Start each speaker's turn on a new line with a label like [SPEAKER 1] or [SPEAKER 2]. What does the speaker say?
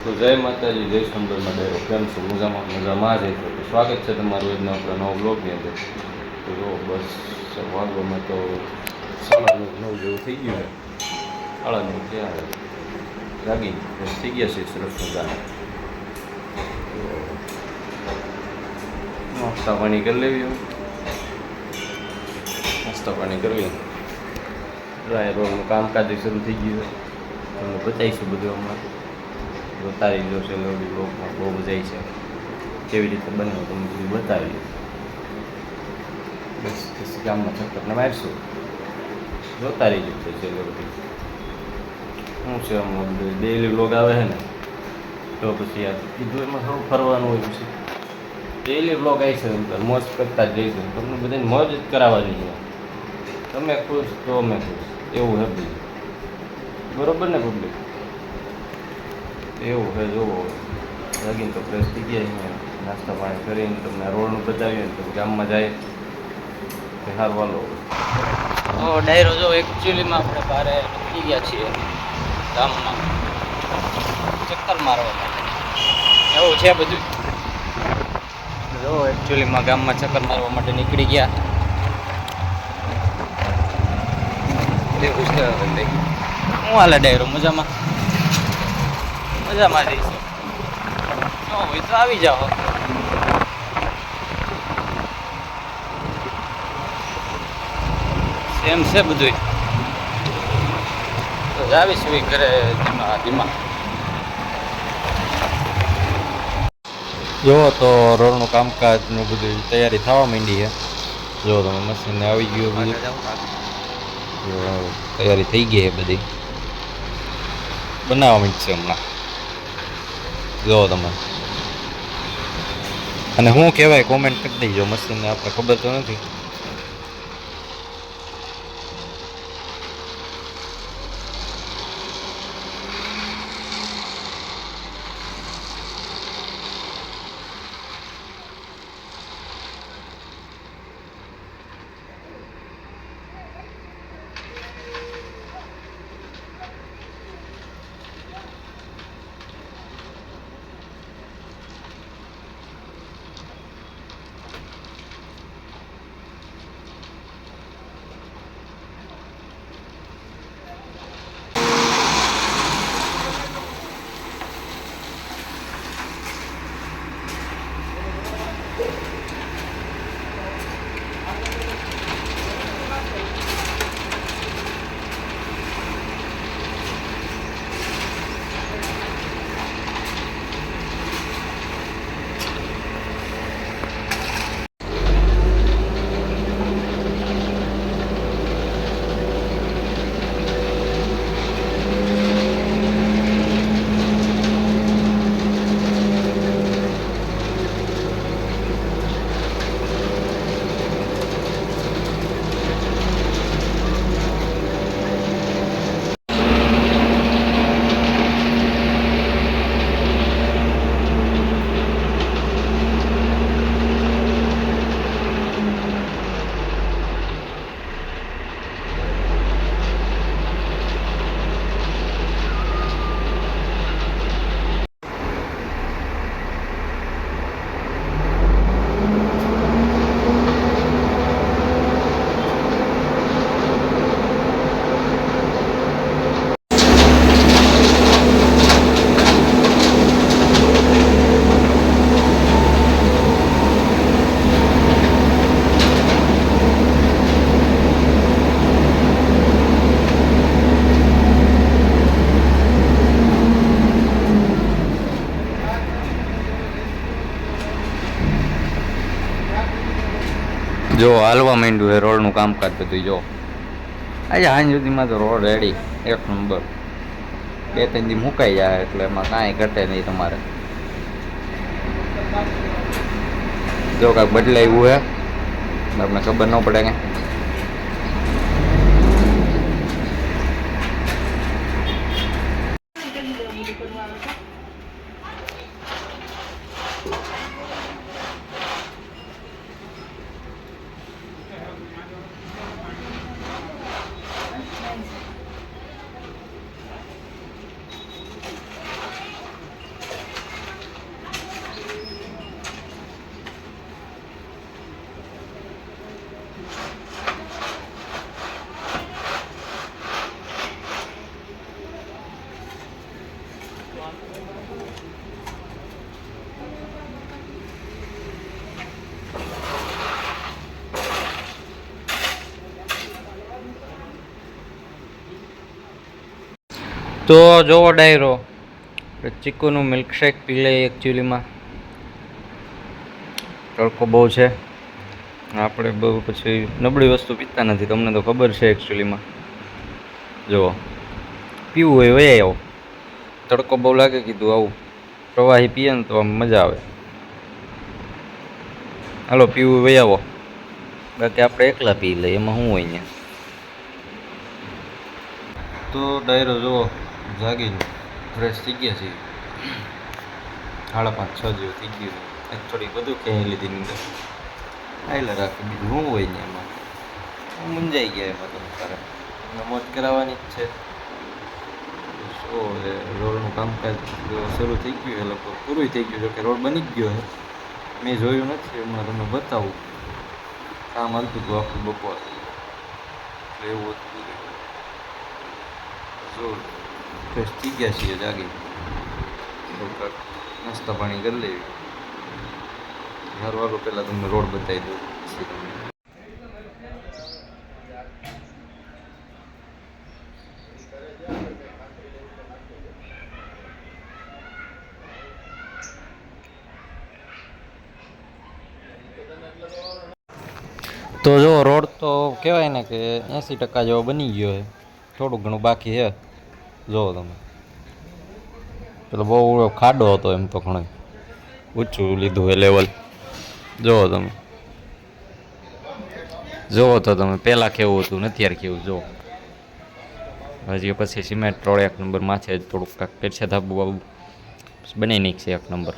[SPEAKER 1] તો જય માતાજી, જય શંકરમાં ડાયરો. કેમ છો? મજામાં જ તો સ્વાગત છે તમારું આજના આપણા નવા બ્લોગની અંદર. તો જો બસ વાગવામાં તો 9:30 જેવું થઈ ગયું છે. 9:30 ક્યાં જાગી થઈ ગયા છે સરસ મજાના. નાસ્તા પાણી કરી લેવી, નાસ્તા પાણી કરવી. ડ્રાય રોલનું કામકાજ શરૂ થઈ ગયું છે. તમને બતાવીશું બધું હમણાં. બતાવી દો છે લોડી બ્લોકમાં બહુ મજા છે. કેવી રીતે બને તમને બધું બતાવી. બસ પછી ગામમાં ચક્કરને મારશું, જોતા રહી જશે છે લોડી. શું છે આમ ડેઈલી બ્લોગ આવે છે ને, તો પછી યાર કીધું એમાં થોડું ફરવાનું હોય. પછી ડેઈલી બ્લોગ આવી છે મોજ કરતા જ જઈશું. તમને બધાને મોજ જ કરાવવાની છે. તમે ખુશ તો અમે ખુશ, એવું હે બધું. બરોબર ને પબ્લિક? એવું છે. જોવો લાગીને તો ફ્રેશ થઈ ગયા અહીંયા, નાસ્તા પાણી કરીને તમને રોડનું બતાવીએ ને તો ગામમાં જાય કે હાર વાલો. ડાયરો જો એકચ્યુઅલીમાં આપણે બહાર નીકળી ગયા છીએ ગામમાં ચક્કર મારવા માટે. એવું છે બધું. જો એકચ્યુઅલીમાં ગામમાં ચક્કર મારવા માટે નીકળી ગયા. એવું છે. હું હાલે ડાયરો? મજામાં? મજામાં રહીશું. જો હોય તો આવી જાઓ. એમ છે બધું. તો આવીશું ઘરે ધીમા ધીમા. જો તો રોડનું કામકાજનું બધું તૈયારી થવા માંડી છે. જો તમે મશીનને આવી ગયું બધું, તૈયારી થઈ ગઈ છે બધી, બનાવવા માંડશે હમણાં. જો તમે. અને શું કહેવાય કોમેન્ટ કરી દેજો. મશીનને આપણે ખબર તો નથી. જો હાલવા માંડ્યું છે રોડનું કામકાજ બધું. જો આજે સાંજ સુધીમાં તો રોડ રેડી, એક નંબર. 2-3 દી મુકાઈ જાય એટલે એમાં કાંઈ ઘટે નહીં તમારે. જો કાંઈક બદલાયું છે, તમને ખબર ન પડે કે. તો જોવો ડાયરો, ચીકુનું મિલ્કશેક પી લઈએ. એકચ્યુઅલીમાં તડકો બહુ છે, આપણે બહુ પછી નબળી વસ્તુ પીતા નથી, તમને તો ખબર છે. એકચ્યુઅલીમાં જુઓ, પીવું હોય વહી આવો. તડકો બહુ લાગે, કીધું આવું પ્રવાહી પીએ ને તો આમ મજા આવે. હાલો પીવું વહી આવો, બાકી આપણે એકલા પી લઈએ, એમાં શું હોય અહીંયા. તો ડાયરો જુઓ, જાગી ફ્રેશ થઈ ગયા છીએ. 5:30 6 જેવું થઈ ગયું. એક થોડી બધું ક્યાંય લીધી ની અંદર આયલા રાખી, બીજું શું હોય ને એમાં. મૂંઝાઈ ગયા એમાં. તમે તારે મોજ કરાવવાની જ છે. શું રોડનું કામકાજ શરૂ થઈ ગયું, એ લોકો પૂરું થઈ ગયું. જોકે રોડ બની જ ગયો છે, મેં જોયું નથી. હમણાં તમને બતાવું. કામ હાલતું હતું આખું બપોર, એટલે એવું હતું. જો ફ્રેશ થઈ ગયા છીએ, જાગી નાસ્તા પાણી કરી લેવી. હારું પહેલાં તમને રોડ બતાવી દઉં પછી તમને. તો જો રોડ તો કહેવાય ને કે 80% જેવો બની ગયો છે, થોડું ઘણું બાકી છે. જુઓ તમે, પેલો બહુ ખાડો હતો, એમ તો ઘણો ઊંચું લીધું એ લેવલ. જુઓ તમે, જુઓ તો તમે પહેલાં કેવું હતું ને અત્યારે કેવું. જુઓ હજી પછી સિમેન્ટ રોડ 1 નંબર માથે થોડુંક કાંક પેરસે ધાબુ બાબુ બનાવી નાખશે 1 નંબર.